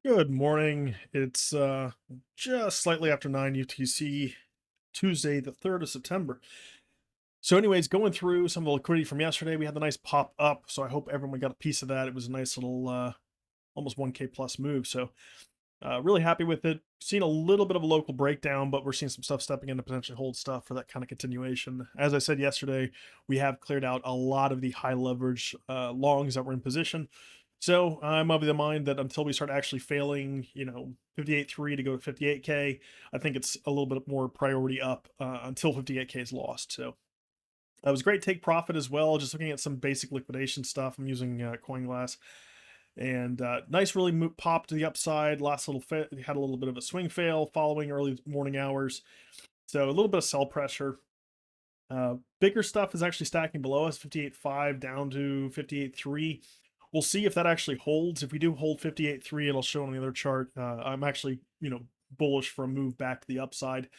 Good morning. It's just slightly after 9 UTC, Tuesday, the 3rd of September. So, anyways, going through some of the liquidity from yesterday, we had the nice pop up. So, I hope everyone got a piece of that. It was a nice little, almost 1K plus move. So, really happy with it. Seen a little bit of a local breakdown, but we're seeing some stuff stepping in to potentially hold stuff for that kind of continuation. As I said yesterday, we have cleared out a lot of the high leverage longs that were in position. So I'm of the mind that until we start actually failing, 58.3 to go to 58K, I think it's a little bit more priority up until 58K is lost. So that was great take profit as well. Just looking at some basic liquidation stuff. I'm using CoinGlass. And nice, really pop to the upside. Last little had a little bit of a swing fail following early morning hours. So a little bit of sell pressure. Bigger stuff is actually stacking below us, 58.5 down to 58.3. We'll see if that actually holds. If we do hold 58.3, it'll show on the other chart. I'm actually, bullish for a move back to the upside.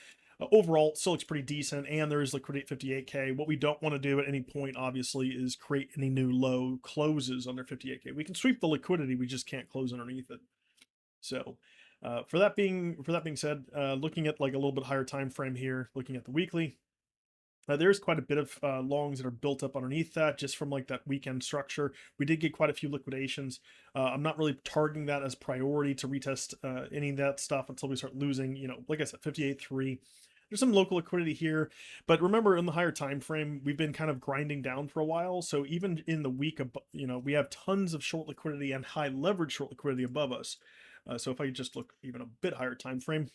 Overall, it still looks pretty decent, and there is liquidity at 58K. What we don't want to do at any point, obviously, is create any new low closes under 58K. We can sweep the liquidity, we just can't close underneath it. So, for that being said, looking at like a little bit higher time frame here, looking at the weekly, there's quite a bit of longs that are built up underneath that just from like that weekend structure. We did get quite a few liquidations. I'm not really targeting that as priority to retest any of that stuff until we start losing, like I said, 58.3. There's some local liquidity here, but remember in the higher time frame, we've been kind of grinding down for a while. So even in the week, we have tons of short liquidity and high leverage short liquidity above us. So if I just look even a bit higher time frame,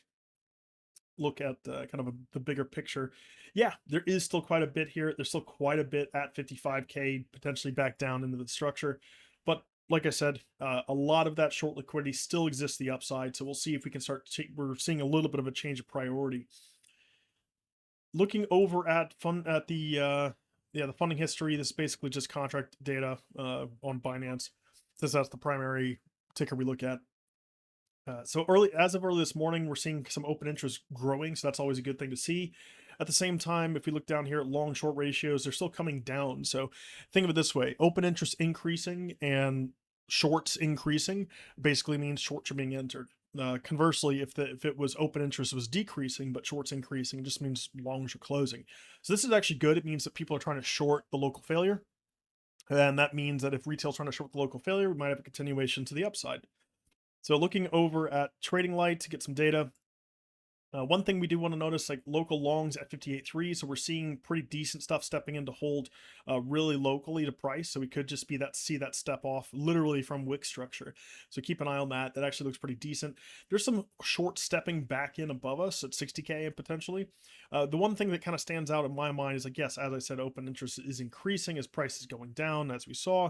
look at the bigger picture, yeah, there is still quite a bit here. There's still quite a bit at 55K, potentially back down into the structure. But like I said, a lot of that short liquidity still exists the upside. So we'll see if we can we're seeing a little bit of a change of priority. Looking over at the funding history, this is basically just contract data on Binance, since that's the primary ticker we look at. So as of early this morning, we're seeing some open interest growing, so that's always a good thing to see. At the same time, if we look down here at long short ratios, they're still coming down. So think of it this way: open interest increasing and shorts increasing basically means shorts are being entered. Conversely, if it was open interest was decreasing but shorts increasing, it just means longs are closing. So this is actually good. It means that people are trying to short the local failure, and that means that if retail's trying to short the local failure, we might have a continuation to the upside. So looking over at Trading Light to get some data, one thing we do want to notice, like local longs at 58.3, so we're seeing pretty decent stuff stepping in to hold really locally to price. So we could just see that step off literally from wick structure. So keep an eye on that. That actually looks pretty decent. There's some short stepping back in above us at 60K and potentially. The one thing that kind of stands out in my mind is like, yes, as I said, open interest is increasing as price is going down, as we saw.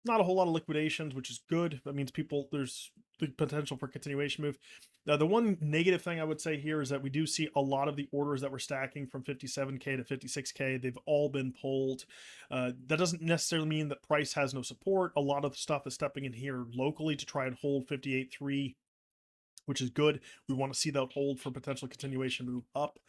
Not a whole lot of liquidations, which is good. That means there's the potential for continuation move. Now, the one negative thing I would say here is that we do see a lot of the orders that we're stacking from 57K to 56K. They've all been pulled. That doesn't necessarily mean that price has no support. A lot of stuff is stepping in here locally to try and hold 58.3, which is good. We want to see that hold for potential continuation move up.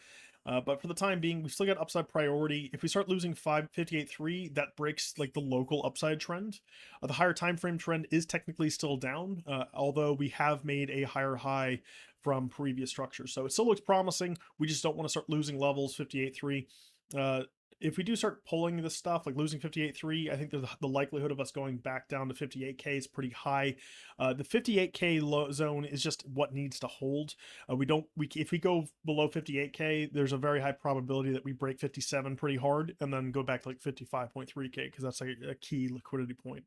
But for the time being, we've still got upside priority. If we start losing 58.3, that breaks like the local upside trend. The higher time frame trend is technically still down, although we have made a higher high from previous structures. So it still looks promising. We just don't want to start losing levels 58.3. If we do start pulling this stuff, like losing 58.3, I think the likelihood of us going back down to 58K is pretty high. The 58K zone is just what needs to hold. If we go below 58K, there's a very high probability that we break 57 pretty hard and then go back to like 55.3K because that's like a key liquidity point.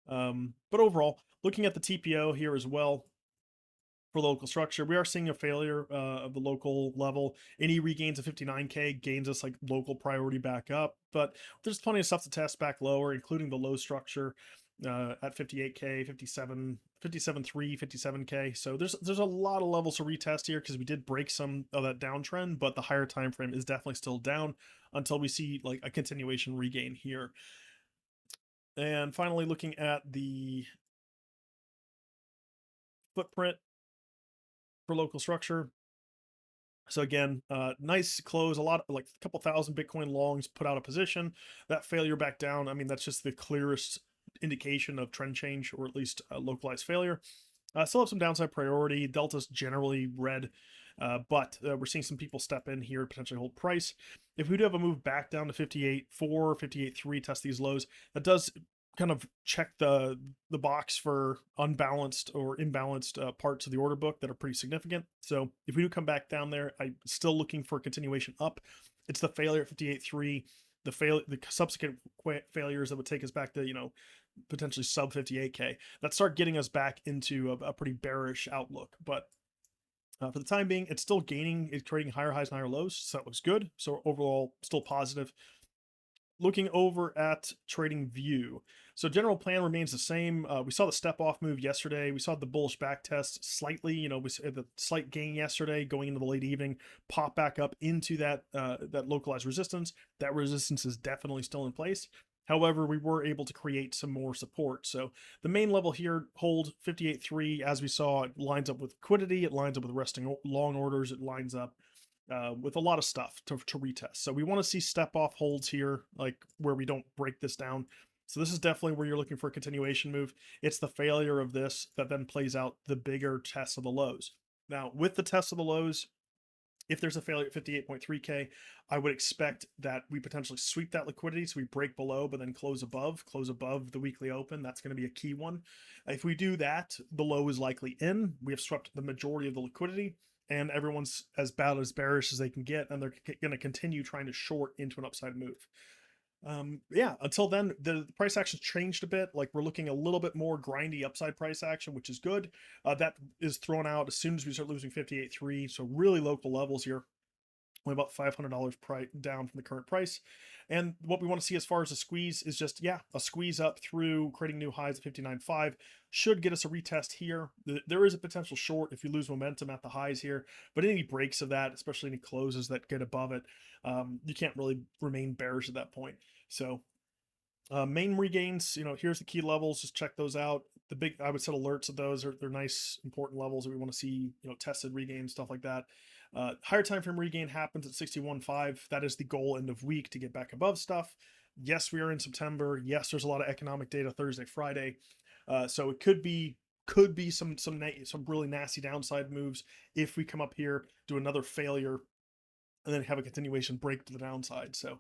But overall, looking at the TPO here as well, for local structure, we are seeing a failure of the local level. Any regains of 59K gains us like local priority back up, but there's plenty of stuff to test back lower, including the low structure at 58K, 57, 57.3, 57K. So there's a lot of levels to retest here because we did break some of that downtrend, but the higher time frame is definitely still down until we see like a continuation regain here. And finally, looking at the footprint for local structure. So again, nice close, a lot, like a couple thousand Bitcoin longs put out a position. That failure back down, I mean, that's just the clearest indication of trend change, or at least a localized failure. Still have some downside priority. Delta's generally red, but we're seeing some people step in here, potentially hold price. If we do have a move back down to 58.4, 58.3, test these lows, that does kind of check the box for unbalanced or imbalanced parts of the order book that are pretty significant. So if we do come back down there, I'm still looking for a continuation up. It's the failure at 58.3, the subsequent failures that would take us back to, potentially sub 58K that start getting us back into a pretty bearish outlook. But for the time being, it's still gaining, it's trading higher highs and higher lows, so that looks good. So overall, still positive. Looking over at trading view, so general plan remains the same. We saw the step off move yesterday. We saw the bullish back test slightly, we saw the slight gain yesterday going into the late evening, pop back up into that localized resistance. That resistance is definitely still in place. However, we were able to create some more support. So the main level here, hold 58.3, as we saw, it lines up with liquidity, it lines up with resting long orders, it lines up with a lot of stuff to retest. So we want to see step off holds here, like where we don't break this down. So this is definitely where you're looking for a continuation move. It's the failure of this that then plays out the bigger test of the lows. Now, with the test of the lows, if there's a failure at 58.3K, I would expect that we potentially sweep that liquidity. So we break below, but then close above the weekly open. That's going to be a key one. If we do that, the low is likely in. We have swept the majority of the liquidity, and everyone's as bad as bearish as they can get, and they're going to continue trying to short into an upside move. Yeah, until then, the price action's changed a bit. Like, we're looking a little bit more grindy upside price action, which is good. That is thrown out as soon as we start losing 58.3. So really local levels here. Only about $500 down from the current price. And what we want to see as far as a squeeze is just, yeah, a squeeze up through creating new highs at 59.5 should get us a retest here. There is a potential short if you lose momentum at the highs here, but any breaks of that, especially any closes that get above it, you can't really remain bearish at that point. So main regains, here's the key levels. Just check those out. The big, I would set alerts of those. They're nice, important levels that we want to see, tested regains, stuff like that. Higher time frame regain happens at 61.5. That is the goal end of week to get back above stuff. Yes, we are in September. Yes, there's a lot of economic data Thursday, Friday. So it could be some really nasty downside moves if we come up here, do another failure, and then have a continuation break to the downside. So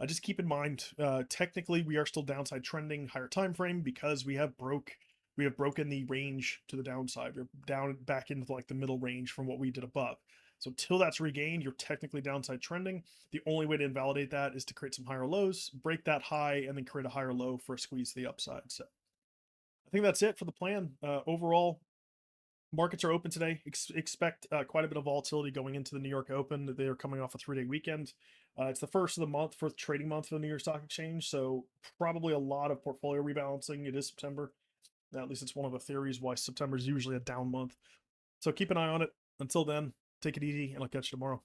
just keep in mind, technically we are still downside trending higher time frame because we have broken the range to the downside. We're down back into like the middle range from what we did above. So till that's regained, you're technically downside trending. The only way to invalidate that is to create some higher lows, break that high, and then create a higher low for a squeeze to the upside. So I think that's it for the plan. Overall, markets are open today. Expect quite a bit of volatility going into the New York Open. They are coming off a 3-day weekend. It's the first of the month, first trading month for the New York Stock Exchange. So probably a lot of portfolio rebalancing. It is September. At least it's one of the theories why September is usually a down month. So keep an eye on it. Until then, take it easy, and I'll catch you tomorrow.